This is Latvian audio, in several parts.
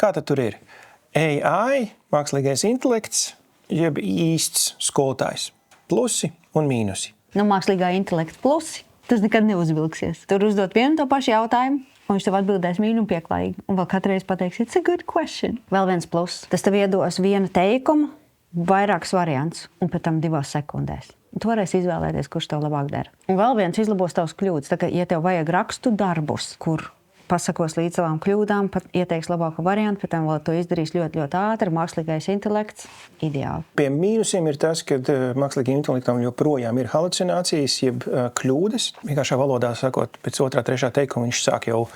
kā tad tur ir? AI, mākslīgais intelekts, jeb īsts skolotājs. Plusi un mīnusi. Nu, mākslīgā intelekta plusi, tas nekad neuzvilksies. Tur uzdot vienu to pašu jautājumu, un viņš tev atbildēs mīļi un pieklājīgi. Un vēl katreiz pateiks, it's a good question. Vēl viens plus. Tas tev iedos vienu teikumu, vairākus variants, un pēc tam 2 sekundēs. Un tu varēsi izvēlēties, kurš tev labāk der. Un vēl viens izlabos tavs kļūdas. Tā kā, ja tev vajag rakstu darbus, kur pasakos līdz savām kļūdām, pat ieteiks labāku variantu, pēc tam vēl to izdarīs ļoti, ļoti ātri, mākslīgais intelekts, ideāli. Pie mīnusiem ir tas, ka mākslīgiem intelektam joprojām ir halucinācijas, jeb kļūdas. Vienkāršā valodā sakot, pēc 2., 3. teikuma viņš sāk jau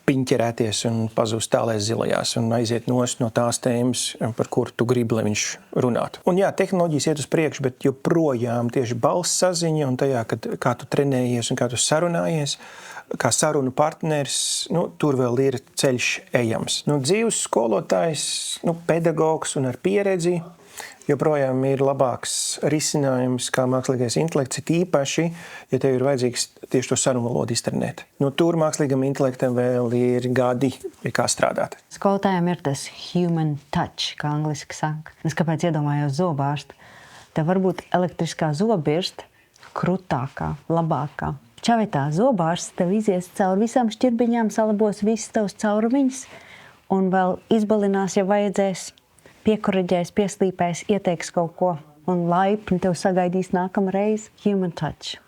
piņķerēties un pazūst tālēs zilajās un aiziet nost no tās tēmas, par kuru tu gribi, lai viņš runātu. Un jā, tehnoloģijas iet uz priekšu, bet joprojām tieši balss saziņa un tajā, kā tu trenējies un kā tu sarunājies, kā sarunu partneris, tur vēl ir ceļš ejams. Dzīves skolotājs, pedagogs un ar pieredzi joprojām ir labāks risinājums kā mākslīgais intelekts, īpaši, ja tev ir vajadzīgs tieši to sarunu valodu iztrenēt. Tur mākslīgam intelektam vēl ir gadi, pie kā strādāt. Skolotājiem ir tas human touch, kā angliski saka. Es kāpēc iedomājos zobārstu? Tev varbūt elektriskā zobirsta krutākā, labākā. Čavitā zobārsts tev izies cauri visām šķirbiņām, salabos visas tavas caurumiņas un vēl izbalinās, ja vajadzēs, piekoriģēs, pieslīpēs, ieteiks kaut ko un laipni tev sagaidīs nākamreiz. Human touch.